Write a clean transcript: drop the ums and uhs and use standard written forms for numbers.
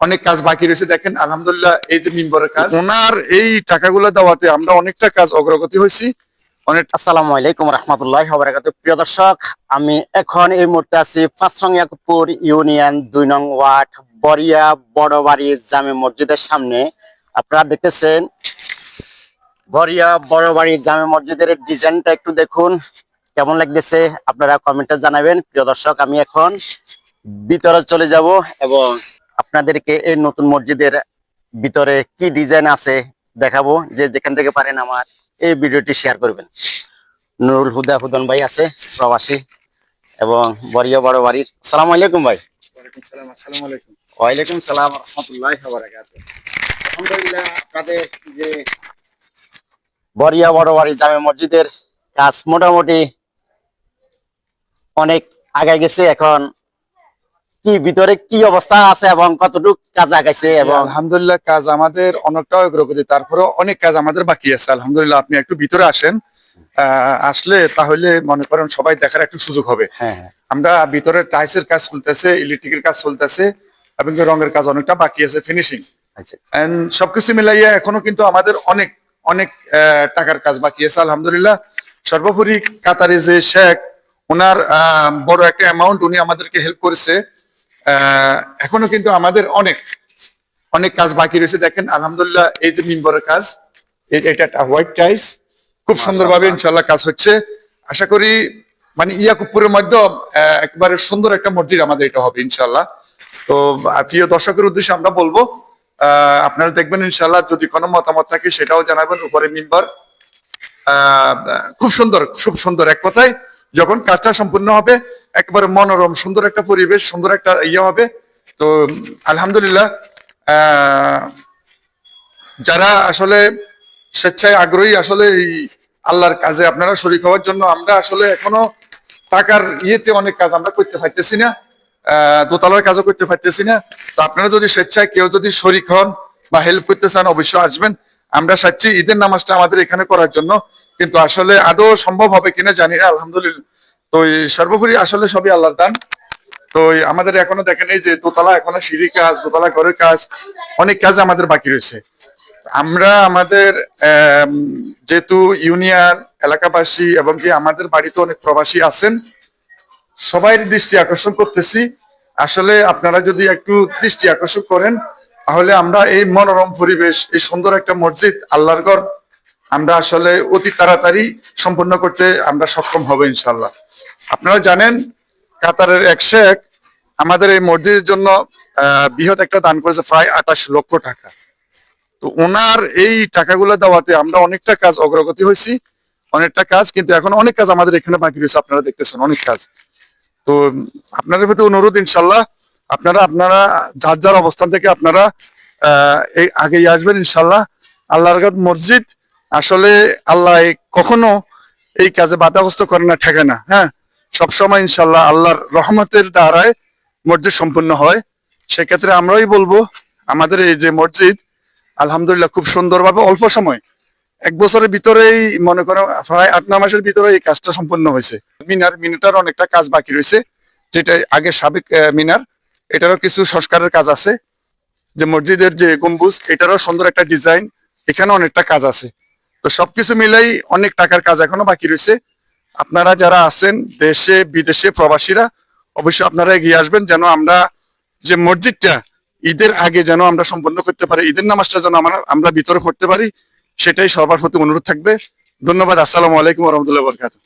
অনেক কাজ বাকি রয়েছে। দেখেন আলহামদুলিল্লাহ এই যে মিম্বরের কাজ, ওনার এই টাকাগুলো দেওয়াতে আমরা অনেকটা কাজ অগ্রগতি হয়েছি। অনেক আসসালামু আলাইকুম রহমতুল্লাহি ওয়া বারাকাতুহু। প্রিয় দর্শক, আমি এখন এই মুহূর্তে আছি ৫ নং ইয়াকুবপুর ইউনিয়ন ২ নং ওয়ার্ড বরিয়া বড়বাড়ি জামে মসজিদের সামনে। আপনারা দেখতেছেন বরিয়া বড়বাড়ি জামে মসজিদের ডিজাইনটা একটু দেখুন, কেমন লাগতেছে আপনারা কমেন্টে জানাবেন। প্রিয় দর্শক, আমি এখন ভিতরে চলে যাব এবং আপনাদেরকে এই নতুন মসজিদের ভিতরে কি ডিজাইন আছে দেখাবো। যে যেখান থেকে পারেন আমার এই ভিডিওটি শেয়ার করবেন। নুরুল হুদা হুদন ভাই আছে, প্রবাসী এবং বরিয়া বড় বাড়ির। আসসালামু আলাইকুম ভাই। ওয়ালাইকুম সালাম। আসসালামু আলাইকুম। ওয়ালাইকুম সালাম রাহমাতুল্লাহি ওয়া বারাকাতুহু। আলহামদুলিল্লাহ, আপনাদের যে বরিয়া বড় বাড়ি জামে মসজিদের কাজ মোটামুটি অনেক আগায় গেছে। এখন কি ভিতরে কি অবস্থা আছে এবং কতটুকু কাজ আগাইছে? এবং আলহামদুলিল্লাহ কাজ আমাদের অনেকটা অগ্রগতি, তারপরে অনেক কাজ আমাদের বাকি আছে। আলহামদুলিল্লাহ আপনি একটু ভিতরে আসেন, আসলে তাহলে মনে করেন সবাই দেখার একটু সুযোগ হবে। হ্যাঁ হ্যাঁ, আমরা ভিতরে টাইলসের কাজ চলতেছে, ইলেকট্রিকের কাজ চলতেছে এবং রঙের কাজ অনেকটা বাকি আছে, ফিনিশিং। আচ্ছা এন্ড সবকিছু মিলাইয়া এখনো কিন্তু আমাদের অনেক অনেক টাকার কাজ বাকি আছে। আলহামদুলিল্লাহ সর্বোপরি কাতারে যে শেখ, ওনার বড় একটা অ্যামাউন্ট উনি আমাদেরকে হেল্প করেছে। এখনো কিন্তু আমাদের অনেক অনেক কাজ বাকি রয়েছে। দেখেন আলহামদুলিল্লাহ এই যে মিম্বরের কাজ, এটা একটা হোয়াইট টাইলস, খুব সুন্দরভাবে ইনশাল্লাহ কাজ হচ্ছে। আশা করি মানে ইয়াকুবপুরের মধ্যে একেবারে সুন্দর একটা মসজিদ আমাদের এটা হবে ইনশাল্লাহ। তো প্রিয় দর্শকের উদ্দেশ্যে আমরা বলবো, আপনারা দেখবেন ইনশাল্লাহ, যদি কোনো মতামত থাকে সেটাও জানাবেন। উপরে মিম্বর খুব সুন্দর, খুব সুন্দর। এক কথায় যখন কাজটা সম্পূর্ণ হবে একেবারে মনোরম সুন্দর একটা পরিবেশ, সুন্দর একটা ইয়ে হবে। তো আলহামদুলিল্লাহ যারা আসলে স্বেচ্ছায় আগ্রহী আসলে এই আল্লাহর কাজে আপনারা শরীক হওয়ার জন্য, আমরা আসলে এখনো টাকার ইয়েতে অনেক কাজ আমরা করতে পারতেছি না, দোতলার কাজও করতে পারতেছি না। তো আপনারা যদি স্বেচ্ছায় কেউ যদি শরীক হন বা হেল্প করতে চান অবশ্যই আসবেন। আমরা চাচ্ছি ঈদের নামাজটা আমাদের এখানে করার জন্য, কিন্তু আসলে আদৌ সম্ভব হবে কিনা জানি না। আলহামদুলিল্লাহ তো সর্বোপরি আসলে সবই আল্লাহর দান। তো আমাদের এখনো দেখেন এই যে দোতলা, এখনো সিঁড়ি কাজ, দোতলা ঘরের কাজ, অনেক কাজ আমাদের বাকি রয়েছে। আমরা আমাদের যেহেতু ইউনিয়ন এলাকাবাসী এবং কি আমাদের বাড়িতে অনেক প্রবাসী আছেন, সবাই দৃষ্টি আকর্ষণ করতেছি। আসলে আপনারা যদি একটু দৃষ্টি আকর্ষণ করেন তাহলে আমরা এই মনোরম পরিবেশ, এই সুন্দর একটা মসজিদ, আল্লাহর ঘর, আমরা আসলে অতি তাড়াতাড়ি সম্পূর্ণ করতে আমরা সক্ষম হব ইনশাল্লাহ। আপনারা জানেন কাতারের এক শেখ আমাদের এই মসজিদের জন্য বৃহৎ একটা দান করেছে, প্রায় ২৮ লক্ষ টাকা। তো ওনার এই টাকাগুলো দেওয়াতে আমরা অনেকটা কাজ অগ্রগতি হয়েছি, অনেকটা কাজ, কিন্তু এখন অনেক কাজ আমাদের এখানে বাকি রয়েছে। আপনারা দেখতেছেন অনেক কাজ। তো আপনাদের প্রতি অনুরোধ ইনশাল্লাহ আপনারা যার যার অবস্থান থেকে আপনারা এই আগেই আসবেন ইনশাল্লাহ। আল্লাহর মসজিদ আসলে আল্লাহ কখনো এই কাজে বাধাগ্রস্ত করে না, ঠেকে না। হ্যাঁ, সবসময় ইনশাল্লাহ আল্লাহর রহমতের দ্বারায় মসজিদ সম্পূর্ণ হয়। সেক্ষেত্রে আমরাই বলবো আমাদের এই যে মসজিদ আলহামদুলিল্লাহ খুব সুন্দরভাবে অল্প সময়, ১ বছরের ভিতরেই মনে করো প্রায় ৮-৯ মাসের ভিতরে এই কাজটা সম্পূর্ণ হয়েছে। মিনারটার অনেকটা কাজ বাকি রয়েছে, যেটা আগে সাবেক মিনার, এটারও কিছু সংস্কারের কাজ আছে। যে মসজিদের যে গম্বুজ, এটারও সুন্দর একটা ডিজাইন, এখানে অনেকটা কাজ আছে। তো সবকিছু মিলাই অনেক টাকার কাজ এখনো বাকি রয়েছে। আপনারা যারা আছেন দেশে বিদেশে প্রবাসীরা, অবশ্যই আপনারা এগিয়ে আসবেন, যেন আমরা যে মসজিদটা ঈদের আগে যেন আমরা সম্পন্ন করতে পারি, ঈদের নামাজটা যেন আমরা ভিতরে পড়তে পারি, সেটাই সবার প্রতি অনুরোধ থাকবে। ধন্যবাদ। আসসালামু আলাইকুম ওয়া রাহমাতুল্লাহি ওয়া বারাকাতুহু।